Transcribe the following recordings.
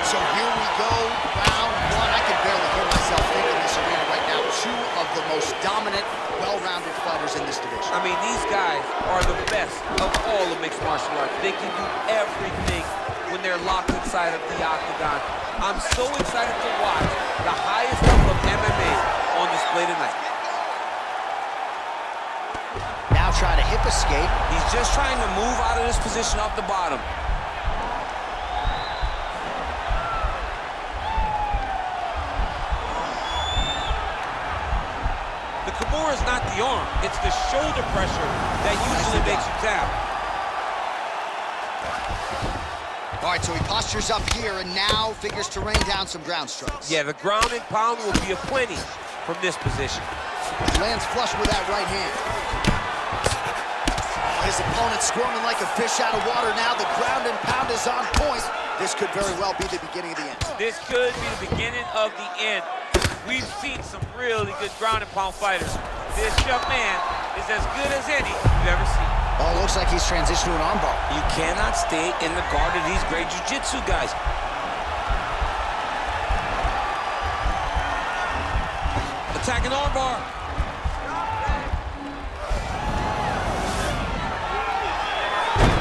right, so here we go, round one. I can barely hear myself thinking this arena right now. Two of the most dominant, well-rounded fighters in this division. I mean, these guys are the best of all of mixed martial arts. They can do everything when they're locked inside of the octagon. I'm so excited to watch the highest level of MMA on display tonight. Now trying to hip escape. He's just trying to move out of this position off the bottom. The Kimura is not the arm, it's the shoulder pressure that usually makes you tap. All right, so he postures up here and now figures to rain down some ground strikes. Yeah, the ground and pound will be aplenty from this position. Lands flush with that right hand. His opponent squirming like a fish out of water now. The ground and pound is on point. This could very well be the beginning of the end. This could be the beginning of the end. We've seen some really good ground and pound fighters. This young man is as good as any you've ever seen. Oh, looks like he's transitioned to an armbar. You cannot stay in the guard of these great jiu-jitsu guys. Attacking armbar.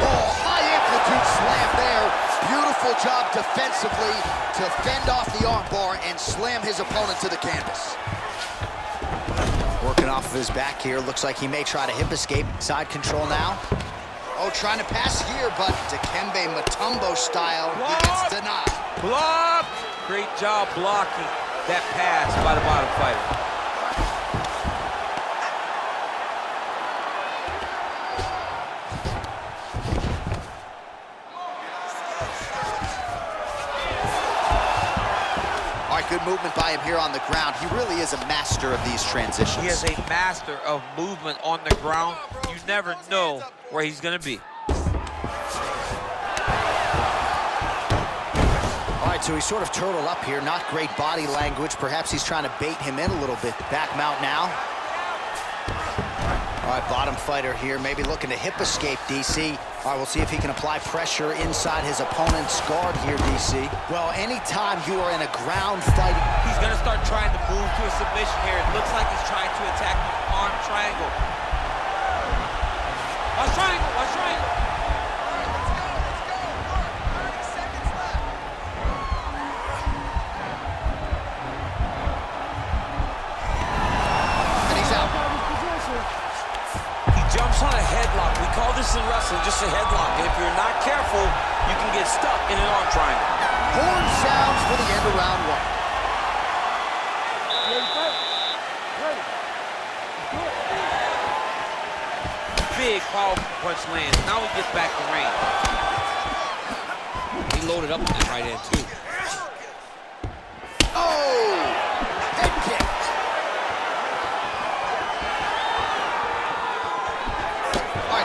Oh, high amplitude slam there. Beautiful job defensively to fend off the armbar and slam his opponent to the canvas. Working off of his back here. Looks like he may try to hip escape. Side control now. Oh, trying to pass here, but Dikembe Mutombo style, he gets denied. Block! Great job blocking that pass by the bottom fighter. Good movement by him here on the ground. He really is a master of these transitions. He is a master of movement on the ground. You never know where he's going to be. All right, so he's sort of turtled up here. Not great body language. Perhaps he's trying to bait him in a little bit. Back mount now. All right, bottom fighter here. Maybe looking to hip escape, DC. All right, we'll see if he can apply pressure inside his opponent's guard here, DC. Well, anytime you are in a ground fight, he's going to start trying to move to a submission here. It looks like he's trying to attack the arm triangle. Watch triangle, watch triangle. And he's out. Jumps on a headlock. We call this in wrestling just a headlock. And if you're not careful, you can get stuck in an arm triangle. Horn sounds for the end of round one. Big, powerful punch lands. Now he gets back to range. He loaded up with that right hand, too. Oh! Head kick.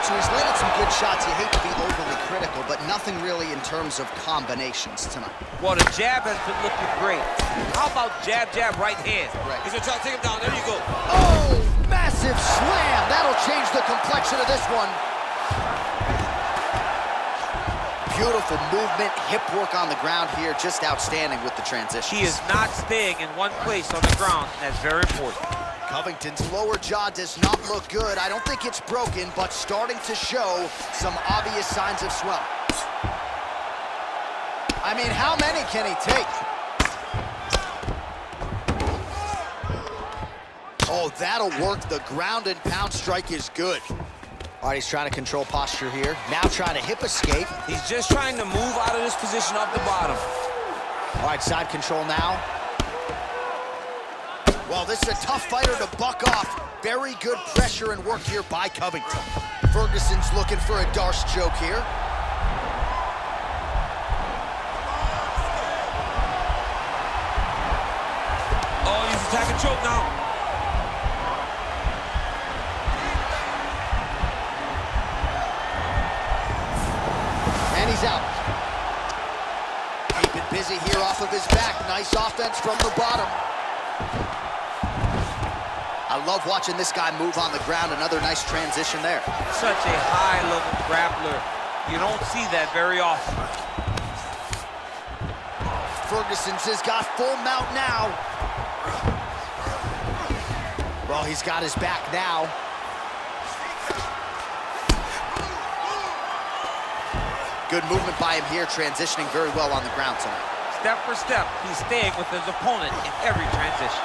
So he's landed some good shots. You hate to be overly critical, but nothing really in terms of combinations tonight. Well, the jab has been looking great. How about jab, jab, right hand? Right. He's gonna try to take him down. There you go. Oh, massive slam. That'll change the complexion of this one. Beautiful movement, hip work on the ground here. Just outstanding with the transition. He is not staying in one place on the ground, and that's very important. Covington's lower jaw does not look good. I don't think it's broken, but starting to show some obvious signs of swelling. I mean, how many can he take? Oh, that'll work. The ground and pound strike is good. All right, he's trying to control posture here. Now trying to hip escape. He's just trying to move out of this position off the bottom. All right, side control now. Well, this is a tough fighter to buck off. Very good pressure and work here by Covington. Ferguson's looking for a Darce choke here. Oh, he's attacking choke now. And he's out. Keeping busy here off of his back. Nice offense from the bottom. I love watching this guy move on the ground. Another nice transition there. Such a high-level grappler. You don't see that very often. Ferguson's has got full mount now. Well, he's got his back now. Good movement by him here, transitioning very well on the ground tonight. Step for step, he's staying with his opponent in every transition.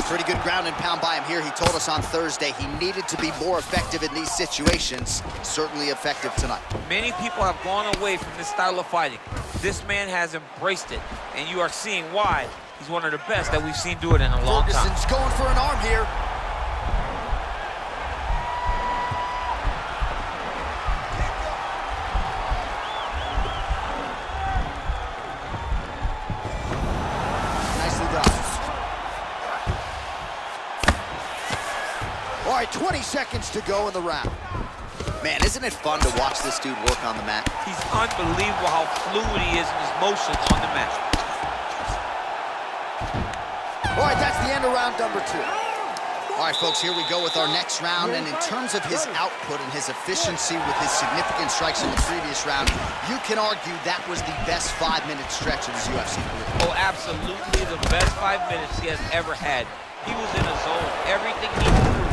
Pretty good ground and pound by him here. He told us on Thursday he needed to be more effective in these situations. Certainly effective tonight. Many people have gone away from this style of fighting. This man has embraced it, and you are seeing why he's one of the best that we've seen do it in a long time. Ferguson's going for an arm here. Nicely done. All right, 20 seconds to go in the round. Man, isn't it fun to watch this dude work on the mat? He's unbelievable how fluid he is in his motions on the mat. All right, that's the end of round number 2. All right, folks, here we go with our next round. And in terms of his output and his efficiency with his significant strikes in the previous round, you can argue that was the best 5-minute stretch of his UFC career. Oh, absolutely the best 5 minutes he has ever had. He was in a zone. Everything he threw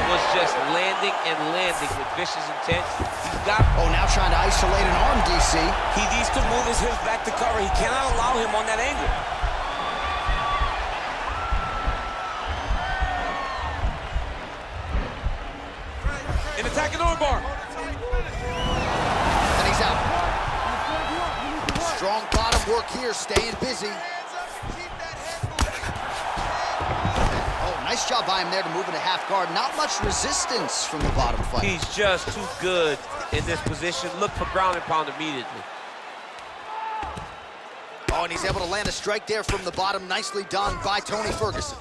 was just landing and landing with vicious intent. He's got... Oh, now trying to isolate an arm, DC. He needs to move his hips back to cover. He cannot allow him on that angle. An attacking armbar. And he's out. Strong bottom work here, staying busy. Nice job by him there to move into half guard. Not much resistance from the bottom fight. He's just too good in this position. Look for ground and pound immediately. Oh, and he's able to land a strike there from the bottom. Nicely done by Tony Ferguson.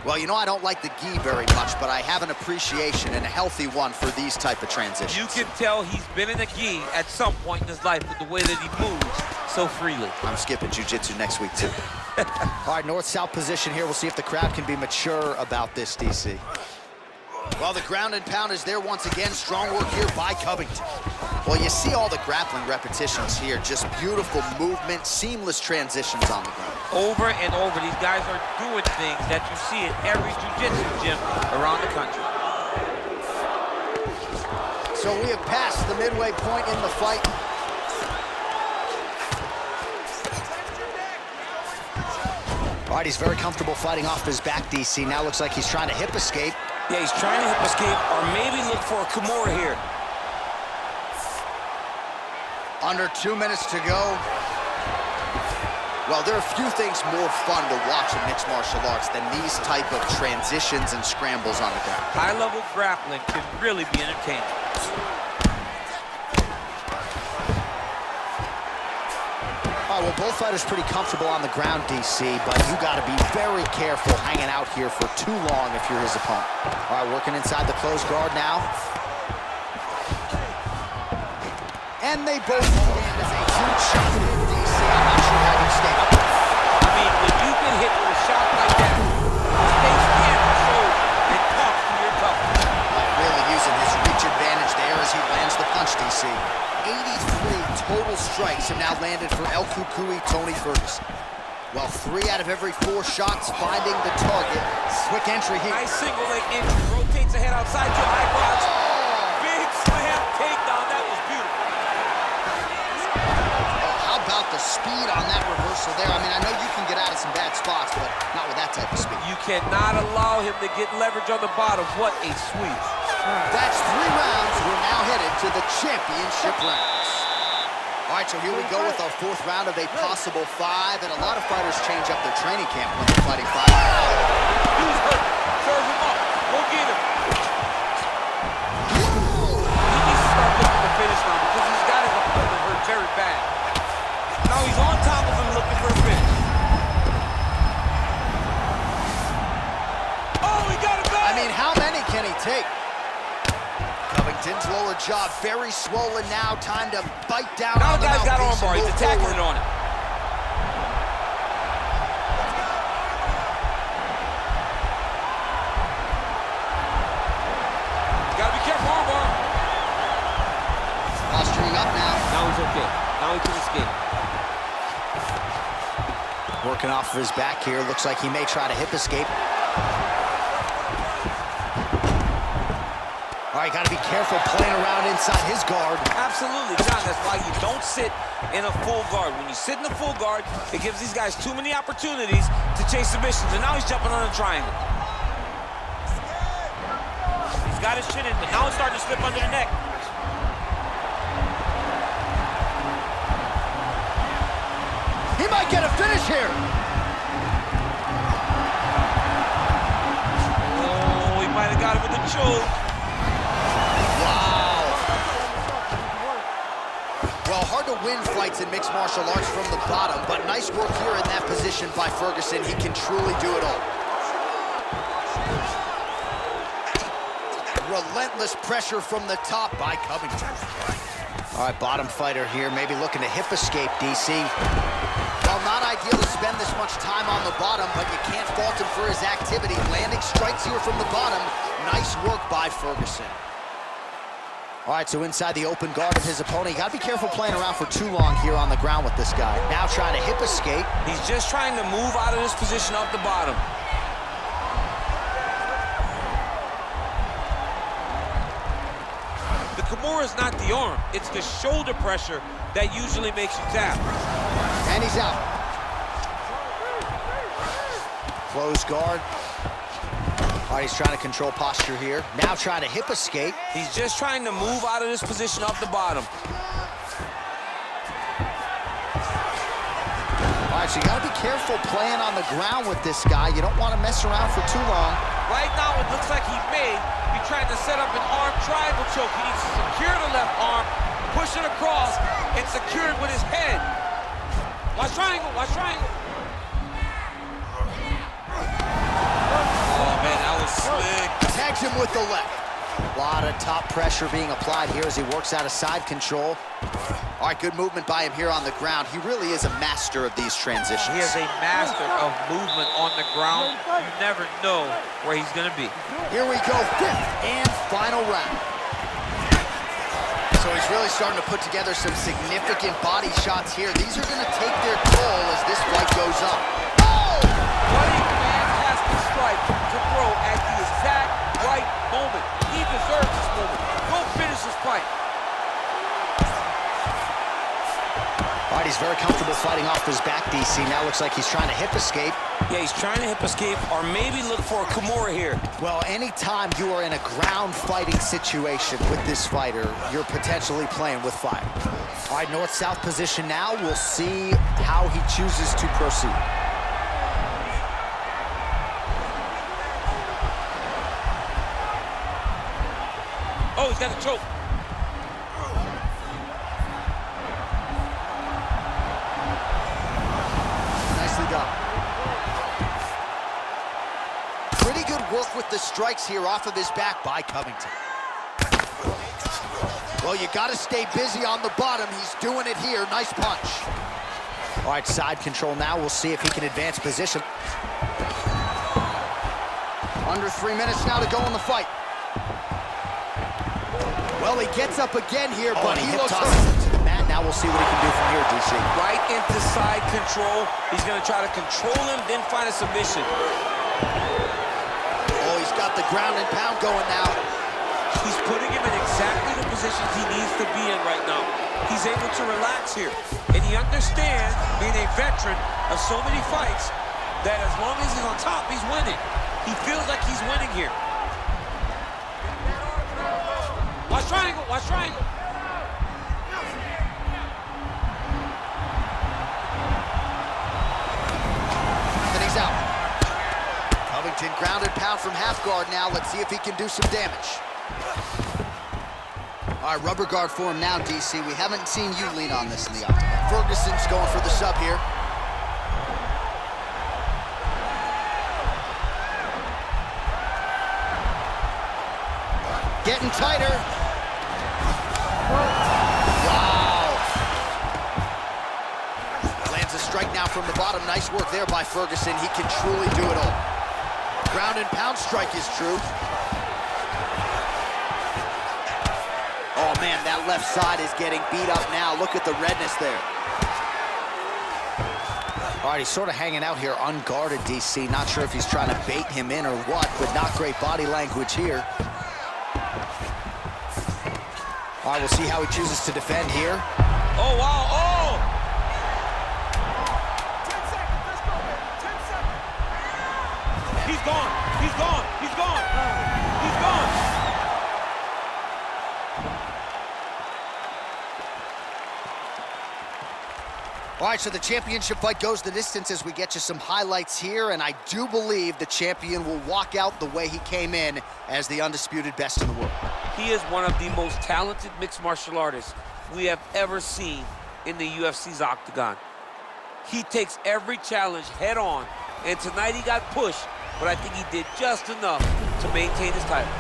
Well, you know I don't like the gi very much, but I have an appreciation and a healthy one for these type of transitions. You can tell he's been in a gi at some point in his life with the way that he moves so freely. I'm skipping jiu-jitsu next week, too. All right, north-south position here. We'll see if the crowd can be mature about this, DC. Well, the ground and pound is there once again. Strong work here by Covington. Well, you see all the grappling repetitions here. Just beautiful movement, seamless transitions on the ground. Over and over, these guys are doing things that you see in every jiu-jitsu gym around the country. So we have passed the midway point in the fight. All right, he's very comfortable fighting off his back, DC. Now looks like he's trying to hip escape. Yeah, he's trying to hip escape or maybe look for a Kimura here. Under 2 minutes to go. Well, there are few things more fun to watch in mixed martial arts than these type of transitions and scrambles on the ground. High-level grappling can really be entertaining. All right, well, both fighters pretty comfortable on the ground, DC, but you got to be very careful hanging out here for too long if you're his opponent. All right, working inside the closed guard now. And they both land as a huge shot from DC. I'm not sure how you stay up. I mean, when you've been hit with a shot like that, stay standing so it talks to your toughness. Really using his reach advantage there as he lands the punch, DC. 83 total strikes have now landed for El Cucuy Tony Ferguson. Well, 3 out of every 4 shots finding the target. Quick entry here. Nice single leg entry. Rotates ahead outside your eyebrows. Big slam takedown. That was beautiful. How about the speed on that reversal there? I mean, I know you can get out of some bad spots, but not with that type of speed. You cannot allow him to get leverage on the bottom. What a sweep. That's 3 rounds. We're now headed to the championship rounds. All right, so here we go with our 4th round of a possible 5, and a lot of fighters change up their training camp when they're fighting 5. He's hurt. Serve him up. Go get him. He needs to start looking to finish now because he's got his opponent hurt very bad. Now he's on top of him looking for a finish. Oh, he got it back. I mean, how many can he take? Covington's lower jaw very swollen now. Time to bite down Now on the the guy's got mouthpiece armbar. and He's move attacking forward. it on him. Gotta be careful, armbar. While Now he can escape. Working off of his back here. Looks like he may try to hip escape. All right, got to be careful playing around inside his guard. Absolutely, John. That's why you don't sit in a full guard. When you sit in a full guard, it gives these guys too many opportunities to chase submissions. And now he's jumping on a triangle. He's got his chin in, but now it's starting to slip under the neck. He might get a finish here. Oh, he might have got him with a choke. Wow. Well, hard to win fights in mixed martial arts from the bottom, but nice work here in that position by Ferguson. He can truly do it all. Relentless pressure from the top by Covington. All right, bottom fighter here, maybe looking to hip escape, DC. Well, not ideal to spend this much time on the bottom, but you can't fault him for his activity. Landing strikes here from the bottom. Nice work by Ferguson. All right, so inside the open guard of his opponent, you gotta be careful playing around for too long here on the ground with this guy. Now trying to hip escape. He's just trying to move out of this position off the bottom. The Kimura is not the arm, it's the shoulder pressure that usually makes you tap. And he's out. Close guard. All right, he's trying to control posture here. Now trying to hip escape. He's just trying to move out of this position off the bottom. All right, so you gotta be careful playing on the ground with this guy. You don't want to mess around for too long. Right now, it looks like he may be trying to set up an arm triangle choke. He needs to secure the left arm, push it across, and secure it with his head. Watch triangle, watch triangle. Oh, man, that was slick. Tags him with the left. A lot of top pressure being applied here as he works out of side control. All right, good movement by him here on the ground. He really is a master of these transitions. He is a master of movement on the ground. You never know where he's going to be. Here we go, fifth and final round. So he's really starting to put together some significant body shots here. These are going to take their toll as this fight goes on. Oh! What a fantastic strike to throw at the exact right moment. He deserves this moment. Go finish this fight. All right, he's very comfortable fighting off his back, DC. Now looks like he's trying to hip escape. Yeah, he's trying to hip escape or maybe look for a Kimura here. Well, anytime you are in a ground fighting situation with this fighter, you're potentially playing with fire. All right, north-south position now. We'll see how he chooses to proceed. Oh, he's got a choke. Nicely done. Pretty good work with the strikes here off of his back by Covington. Well, you got to stay busy on the bottom. He's doing it here. Nice punch. All right, side control now. We'll see if he can advance position. Under 3 minutes now to go in the fight. Well, he gets up again here, but he looks hurt. To the mat. Now we'll see what he can do from here, DC. Right into side control. He's going to try to control him, then find a submission. Oh, he's got the ground and pound going now. He's putting him in exactly the positions he needs to be in right now. He's able to relax here. And he understands, being a veteran of so many fights, that as long as he's on top, he's winning. He feels like he's winning here. Watch triangle, watch triangle. Then he's out. Covington ground and pound from half guard now. Let's see if he can do some damage. All right, rubber guard for him now, DC. We haven't seen you lean on this in the octagon. Ferguson's going for the sub here. Getting tighter. Wow. Lands a strike now from the bottom. Nice work there by Ferguson. He can truly do it all. Ground and pound strike is true. Oh, man, man, that left side is getting beat up now. Look at the redness there. All right, he's sort of hanging out here unguarded, DC. Not sure if he's trying to bait him in or what, but not great body language here. All right, we'll see how he chooses to defend here. Oh, wow, oh! 10 seconds, let's go, man. 10 seconds. He's gone, he's gone, he's gone, he's gone. All right, so the championship fight goes the distance as we get you some highlights here, and I do believe the champion will walk out the way he came in as the undisputed best in the world. He is one of the most talented mixed martial artists we have ever seen in the UFC's octagon. He takes every challenge head on, and tonight he got pushed, but I think he did just enough to maintain his title.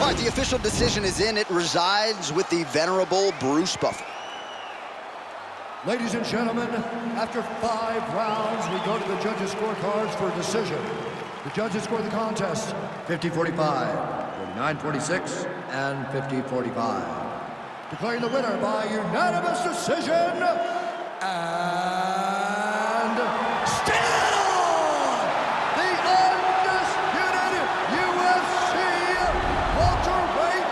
All right, the official decision is in. It resides with the venerable Bruce Buffer. Ladies and gentlemen, after 5 rounds, we go to the judges' scorecards for a decision. The judges score the contest 50-45, 49-46, and 50-45. Declaring the winner by unanimous decision, and still the undisputed UFC welterweight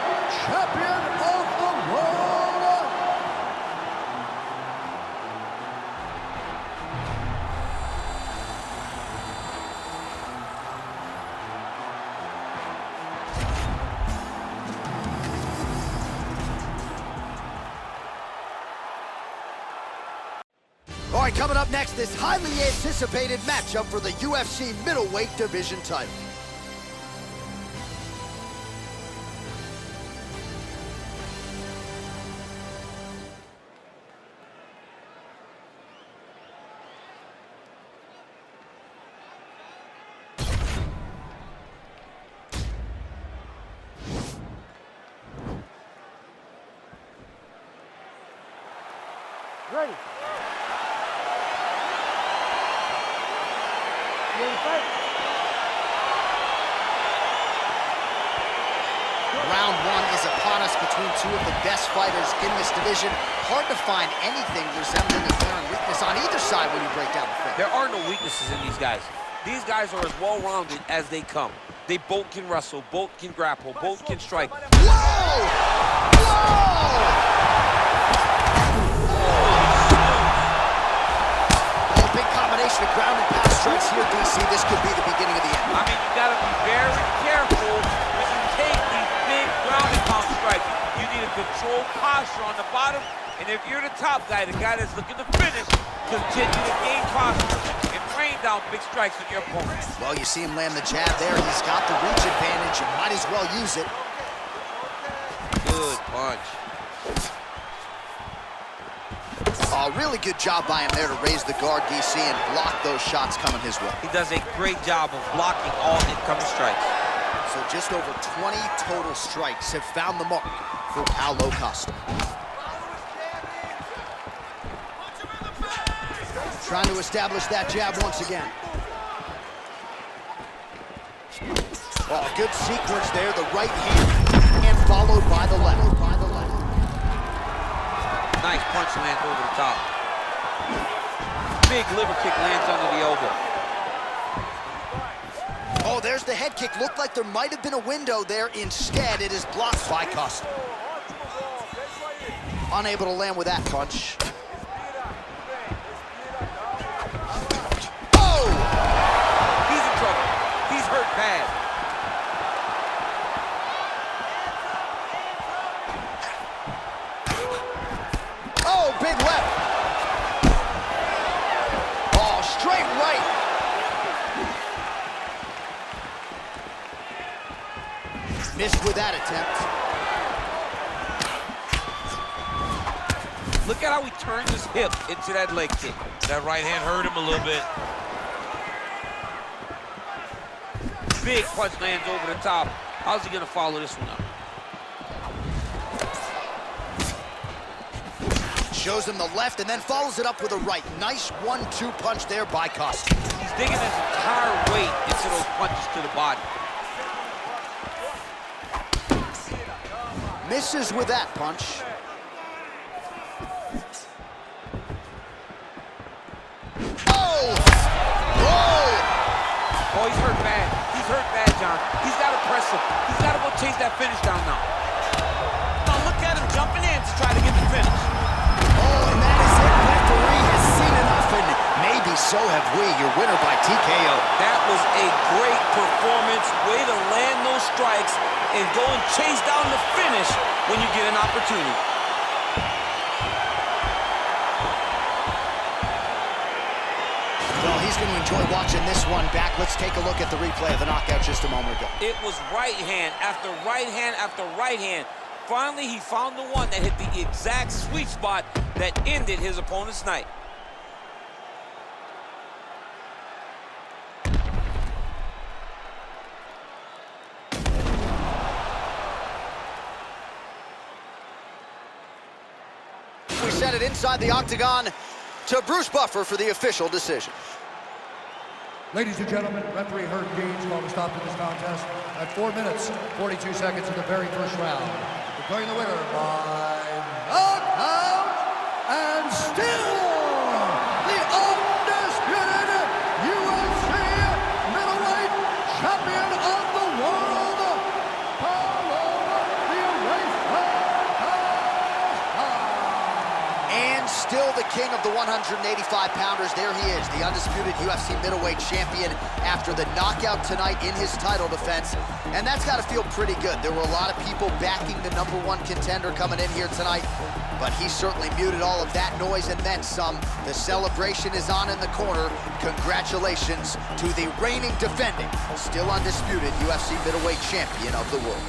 champion of the world, All right, coming up next, this highly anticipated matchup for the UFC middleweight division title. Ready. You ready to fight? Round 1 is upon us between two of the best fighters in this division. Hard to find anything resembling a glaring weakness on either side when you break down the film. There are no weaknesses in these guys. These guys are as well-rounded as they come. They both can wrestle, both can grapple, both can strike. Whoa! Whoa! Oh, big combination of ground and pound strikes here, DC. This could be the beginning of the end. I mean, you gotta be very careful when you take these big ground and pound strikes. You need a controlled posture on the bottom, and if you're the top guy, the guy that's looking to finish, continue to gain posture and rain down big strikes on your opponent. Well, you see him land the jab there. He's got the reach advantage. You might as well use it. Good punch. Oh, really good job by him there to raise the guard, DC, and block those shots coming his way. He does a great job of blocking all incoming strikes. So just over 20 total strikes have found the mark for Paulo Costa. Trying to establish that jab once again. Oh, good sequence there. The right hand and followed by the left. Nice punch lands over the top. Big liver kick lands under the elbow. Oh, there's the head kick. Looked like there might have been a window there. Instead, it is blocked by Costa. Unable to land with that punch. Oh! He's in trouble. He's hurt bad. Oh, big left. Oh, straight right. Missed with that attempt. Look at how he turns his hip into that leg kick. That right hand hurt him a little bit. Big punch lands over the top. How's he gonna follow this one up? Shows him the left and then follows it up with a right. Nice 1-2 punch there by Costa. He's digging his entire weight into those punches to the body. Misses with that punch. Oh! Whoa! Oh, he's hurt bad. He's hurt bad, John. He's got to press him. He's got to go chase that finish down now. Now look at him jumping in to try to get the finish. Oh, and that is it. Referee has seen enough, and maybe so have we. Your winner by TKO. That was a great performance. Way to land those strikes and go and chase down the finish when you get an opportunity. Well, he's going to enjoy watching this one back. Let's take a look at the replay of the knockout just a moment ago. It was right hand after right hand after right hand. Finally, he found the one that hit the exact sweet spot that ended his opponent's night. We send it inside the octagon to Bruce Buffer for the official decision. Ladies and gentlemen, referee Herb Deans called a stop to this contest at 4 minutes, 42 seconds of the very first round. Declaring the winner by knockout and still the undisputed UFC middleweight champion of the world, Paulo the Eraser Costa. And still the king of the 185-pounders. There he is, the undisputed UFC middleweight champion after the knockout tonight in his title defense. And that's got to feel pretty good. There were a lot of people backing the #1 contender coming in here tonight, but he certainly muted all of that noise and then some. The celebration is on in the corner. Congratulations to the reigning, defending, still undisputed UFC middleweight champion of the world.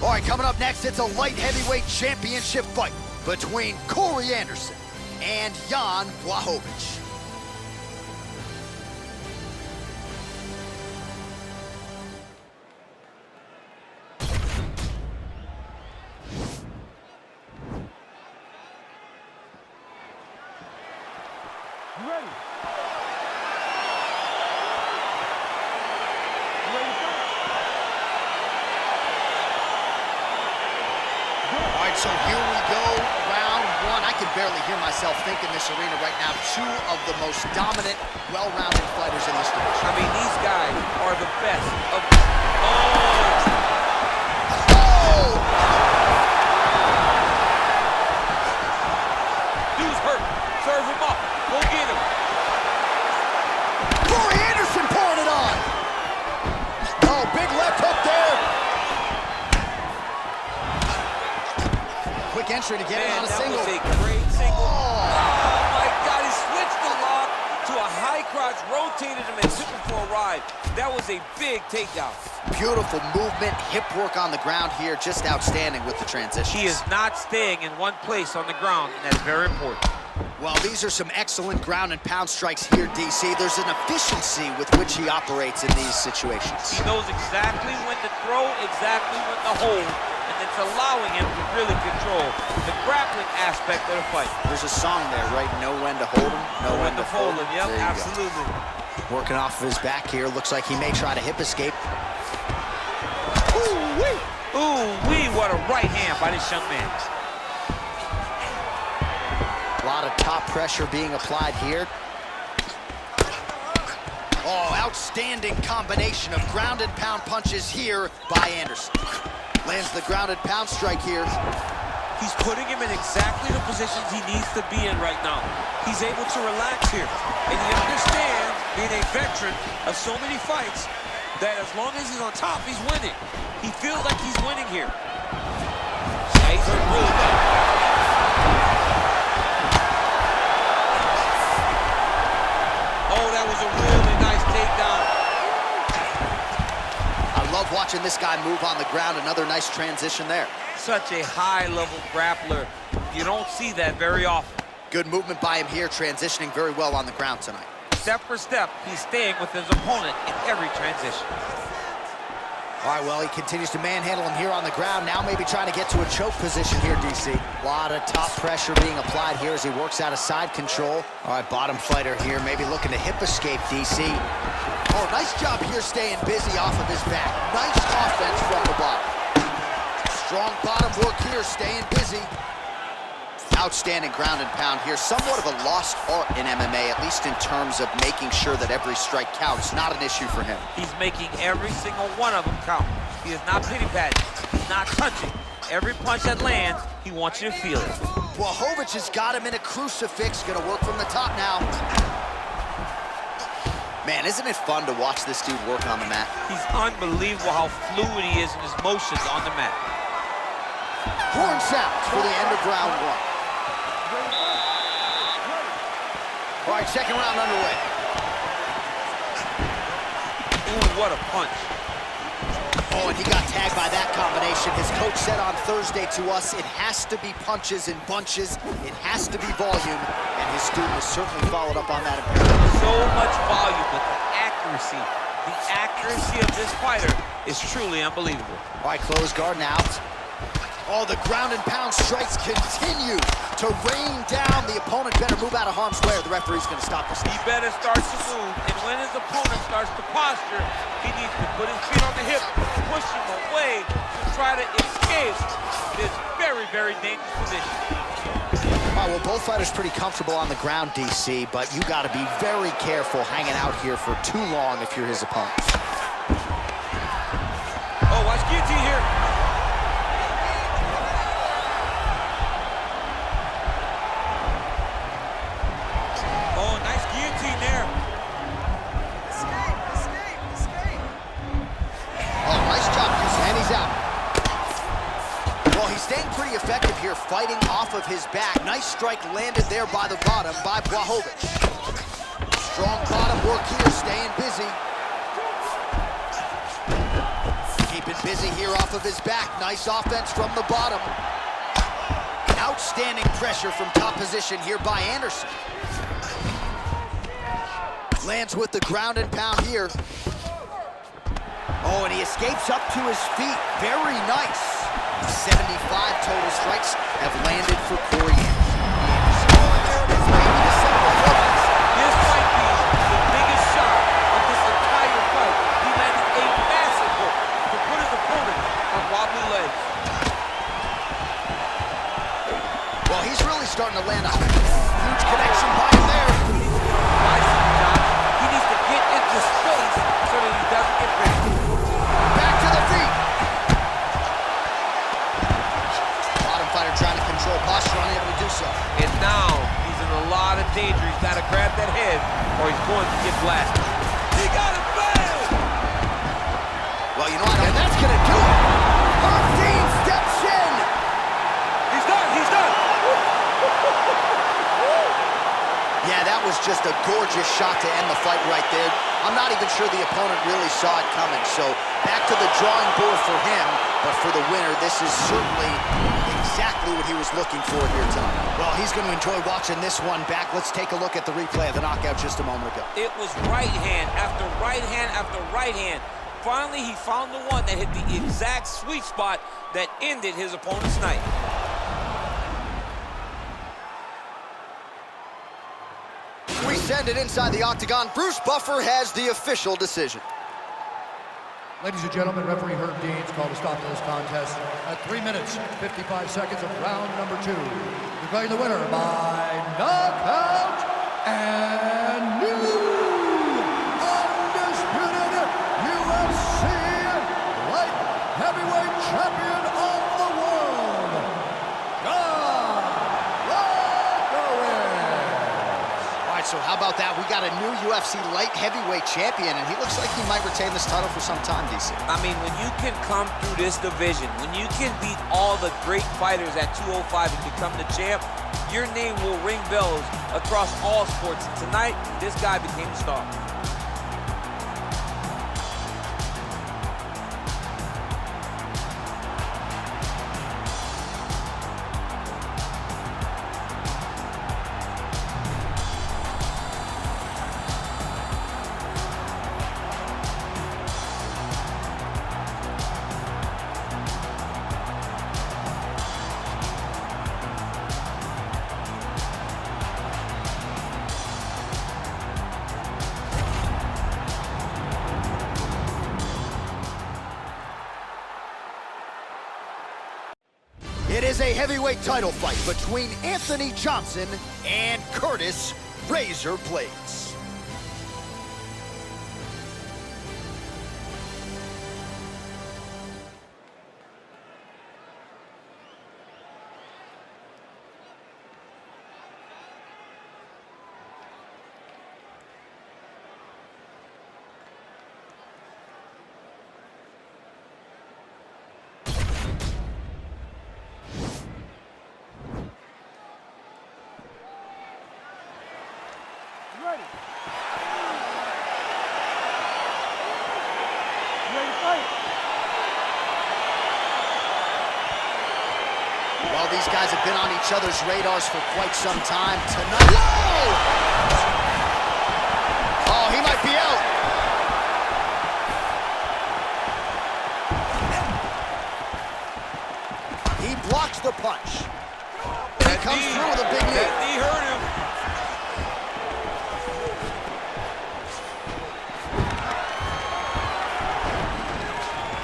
All right, coming up next, it's a light heavyweight championship fight between Corey Anderson and Jan Blachowicz. You ready? All right, so here we go, round one. I can barely hear myself think in this arena right now. Two of the most dominant, well-rounded fighters in this division. I mean, these guys are the best of... Dude's hurt. Serve him up. Go get him. Corey Anderson pouring it on. Oh, big left hook there. Quick entry to get him on a single. That was a great single. Oh. Oh my God, he switched the lock to a high crotch, rotated him and took him for a ride. That was a big takedown. Beautiful movement, hip work on the ground here, just outstanding with the transition. He is not staying in one place on the ground, and that's very important. Well, these are some excellent ground and pound strikes here, DC. There's an efficiency with which he operates in these situations. He knows exactly when to throw, exactly when to hold, and it's allowing him to really control the grappling aspect of the fight. There's a song there, right? Know when to hold him, know when to fold him. Yep, There you go. absolutely. Working off of his back here. Looks like he may try to hip escape. Ooh-wee! Ooh-wee, what a right hand by this young man. A lot of top pressure being applied here. Oh, outstanding combination of ground and pound punches here by Anderson. Lands the ground and pound strike here. He's putting him in exactly the positions he needs to be in right now. He's able to relax here. And he understands, being a veteran of so many fights, that as long as he's on top, he's winning. He feels like he's winning here. Nice rolled up. Oh, that was a really nice takedown. I love watching this guy move on the ground. Another nice transition there. Such a high-level grappler. You don't see that very often. Good movement by him here, transitioning very well on the ground tonight. Step for step, he's staying with his opponent in every transition. All right, well, he continues to manhandle him here on the ground. Now maybe trying to get to a choke position here, DC. A lot of top pressure being applied here as he works out of side control. All right, bottom fighter here, maybe looking to hip escape, DC. Oh, nice job here staying busy off of his back. Nice offense from the bottom. Strong bottom work here, staying busy. Outstanding ground and pound here. Somewhat of a lost art in MMA, at least in terms of making sure that every strike counts. Not an issue for him. He's making every single one of them count. He is not pity-patting. He's not touching. Every punch that lands, he wants you to feel it. Blachowicz has got him in a crucifix. Gonna work from the top now. Man, isn't it fun to watch this dude work on the mat? He's unbelievable how fluid he is in his motions on the mat. Horn sounds for the end of round one. All right, second round underway. Ooh, what a punch. Oh, and he got tagged by that combination. His coach said on Thursday to us, it has to be punches and bunches. It has to be volume. And his student has certainly followed up on that. So much volume, but the accuracy of this fighter is truly unbelievable. All right, close guard now. Oh, the ground and pound strikes continue to rain down. The opponent better move out of harm's way or the referee's going to stop this. He better start to move, and when his opponent starts to posture, he needs to put his feet on the hip, push him away to try to escape this very, very dangerous position. All right, well, both fighters pretty comfortable on the ground, DC, but you got to be very careful hanging out here for too long if you're his opponent. Oh, watch guillotine here. Oh, nice guillotine there. Escape. Oh, nice job, Houston, and he's out. Well, he's staying pretty effective here, fighting off of his back. Nice strike landed there by the bottom by Blachowicz. Strong bottom work here, staying busy. Keeping busy here off of his back. Nice offense from the bottom. Outstanding pressure from top position here by Anderson. Lands with the ground and pound here. Oh, and he escapes up to his feet. Very nice. 75 total strikes have landed for Corey Anderson. Oh, and there it is, baby, the center of focus. This might be the biggest shot of this entire fight. He landed a massive hook to put his opponent on wobbly legs. Well, he's really starting to land a huge connection by him there. He needs to get into space so that he doesn't get bit. Back to the feet. Bottom fighter trying to control posture, unable to do so. And now he's in a lot of danger. He's got to grab that head or he's going to get blasted. He got it bad. Well, you know what? And that's going to do it. Herb Dean steps in. He's done. Yeah, that was just a gorgeous shot to end the fight right there. I'm not even sure the opponent really saw it coming. So back to the drawing board for him. But for the winner, this is certainly exactly what he was looking for here tonight. Well, he's going to enjoy watching this one back. Let's take a look at the replay of the knockout just a moment ago. It was right hand after right hand after right hand. Finally, he found the one that hit the exact sweet spot that ended his opponent's night. We send it inside the octagon. Bruce Buffer has the official decision. Ladies and gentlemen, referee Herb Dean's called a stop to this contest at 3 minutes, 55 seconds of round number 2. Declaring the winner by knockout and new undisputed UFC light heavyweight champion of the world, John Blachowicz. All right, right, so how about that? We got a new UFC light heavyweight champion, and he looks like he might retain this title for some time, DC. I mean, when you can come through this division, when you can beat all the great fighters at 205 and become the champ, your name will ring bells across all sports. And tonight, this guy became a star. It is a heavyweight title fight between Anthony Johnson and Curtis Razor Blaydes. Ready. Ready to fight. Well, these guys have been on each other's radars for quite some time. Tonight, whoa! Oh, he might be out. He blocks the punch. He comes through with a big knee. That knee hurt him.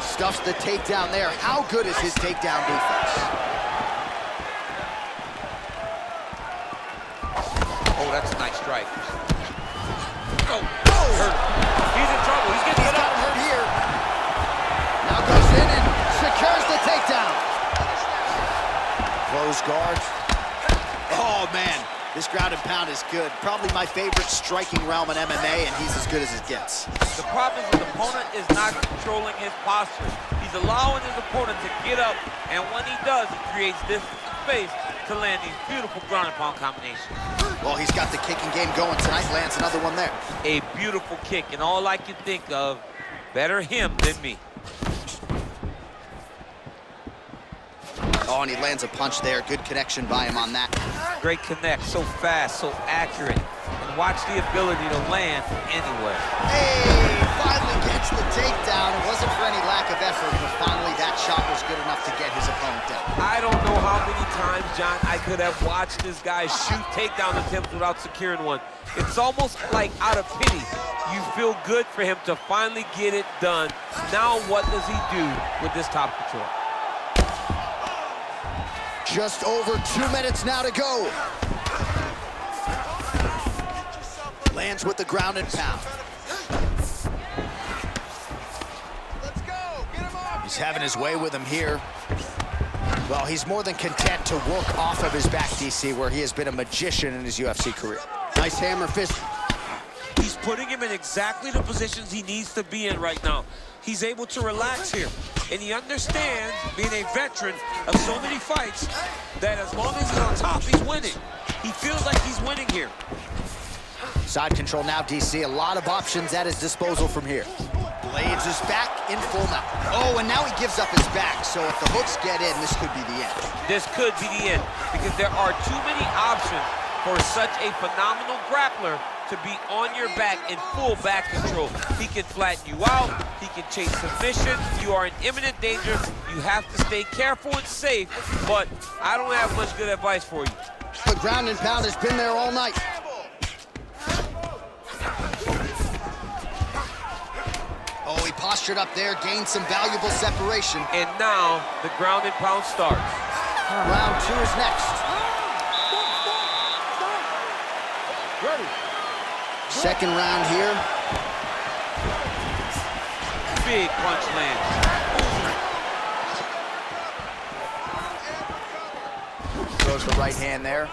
Stuffs the takedown there. How good is his takedown defense? Oh, that's a nice strike. Oh, Oh! hurt. He's in trouble. He's getting He's it got up. him hurt here. Now goes in and secures the takedown. Close guard. Oh, man. This ground and pound is good. Probably my favorite striking realm in MMA, and he's as good as it gets. The problem is his opponent is not controlling his posture. He's allowing his opponent to get up, and when he does, he creates this space to land these beautiful ground and pound combinations. Well, he's got the kicking game going tonight. Lands another one there. A beautiful kick, and all I can think of, better him than me. Oh, and he lands a punch there. Good connection by him on that. Great connect, so fast, so accurate. And watch the ability to land anywhere. Hey, finally gets the takedown. It wasn't for any lack of effort, but finally that shot was good enough to get his opponent down. I don't know how many times, John, I could have watched this guy shoot takedown attempts without securing one. It's almost like out of pity. You feel good for him to finally get it done. Now what does he do with this top control? Just over 2 minutes now to go. Lands with the ground and pound. Let's go. Get him up. He's having his way with him here. Well, he's more than content to work off of his back, DC, where he has been a magician in his UFC career. Nice hammer fist. He's putting him in exactly the positions he needs to be in right now. He's able to relax here. And he understands, being a veteran of so many fights, that as long as he's on top, he's winning. He feels like he's winning here. Side control now, DC. A lot of options at his disposal from here. Blaydes is back in full mount. Oh, and now he gives up his back. So if the hooks get in, this could be the end. This could be the end, because there are too many options for such a phenomenal grappler to be on your back in full back control. He can flatten you out, he can chase submission, you are in imminent danger, you have to stay careful and safe, but I don't have much good advice for you. The ground and pound has been there all night. Oh, he postured up there, gained some valuable separation. And now, the ground and pound starts. Round 2 is next. Ready. Second round here. Big punch lands. Throws the right hand there.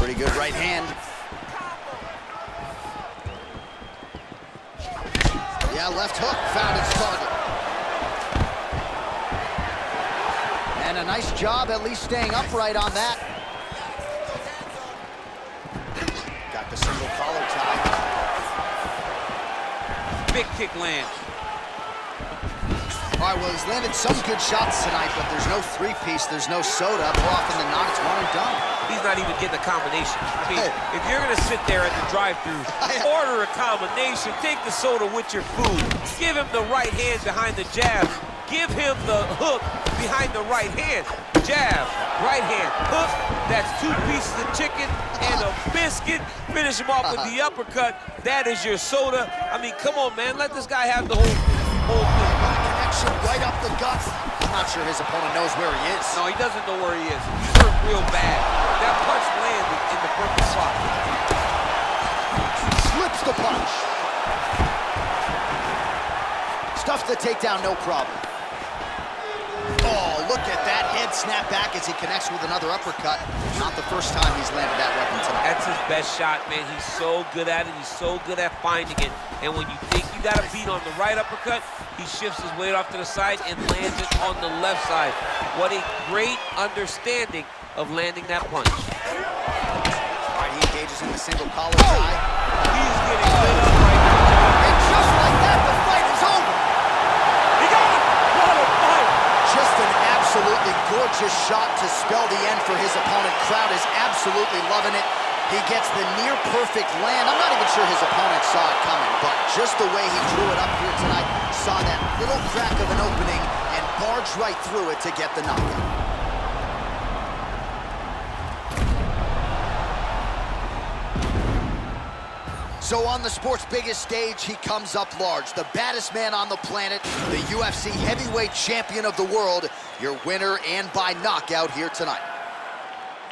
Pretty good right hand. Yeah, left hook found its target. And a nice job at least staying upright on that. Got the single collar tie. Big kick lands. All right, well, he's landed some good shots tonight, but there's no three-piece, there's no soda. More often than not, it's one and done. He's not even getting a combination. I mean, if you're gonna sit there at the drive-thru, order a combination, take the soda with your food, give him the right hand behind the jab, give him the hook behind the right hand. Jab, right hand, hook, that's 2 pieces of chicken and a biscuit. Finish him off with the uppercut. That is your soda. I mean, come on, man, let this guy have the whole thing. Connection right up the gut. I'm not sure his opponent knows where he is. No, he doesn't know where he is. He's hurt real bad. That punch landed in the perfect spot. Slips the punch. Stuffs the takedown, no problem. Oh, look at that head snap back as he connects with another uppercut. Not the first time he's landed that weapon tonight. That's his best shot, man. He's so good at it. He's so good at finding it. And when you think you got a beat on the right uppercut, he shifts his weight off to the side and lands it on the left side. What a great understanding of landing that punch. All right, he engages in the single collar tie. He's getting lit up right now. And just like that, the fight is over. He got it! What a fight! Just an absolutely gorgeous shot to spell the end for his opponent. Crowd is absolutely loving it. He gets the near-perfect land. I'm not even sure his opponent saw it coming, but just the way he drew it up here tonight, saw that little crack of an opening and barged right through it to get the knockout. So on the sport's biggest stage, he comes up large. The baddest man on the planet, the UFC heavyweight champion of the world, your winner and by knockout here tonight.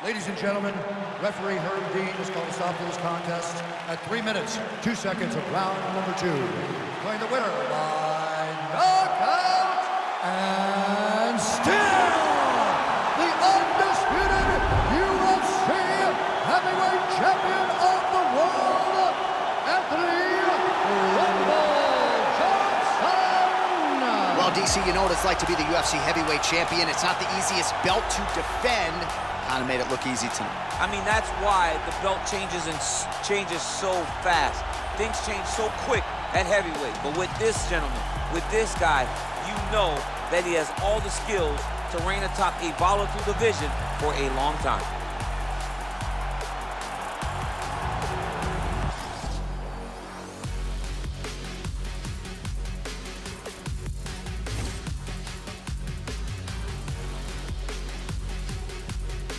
Ladies and gentlemen, referee Herb Dean has called a stop to this contest at 3 minutes, 2 seconds of round number 2. Declaring the winner by knockout and still the undisputed UFC heavyweight champion of the world, Anthony Rumble Johnson. Well, DC, you know what it's like to be the UFC heavyweight champion. It's not the easiest belt to defend. Kind of made it look easy tonight. I mean, that's why the belt changes so fast. Things change so quick at heavyweight. But with this gentleman, with this guy, you know that he has all the skills to reign atop a volatile division for a long time.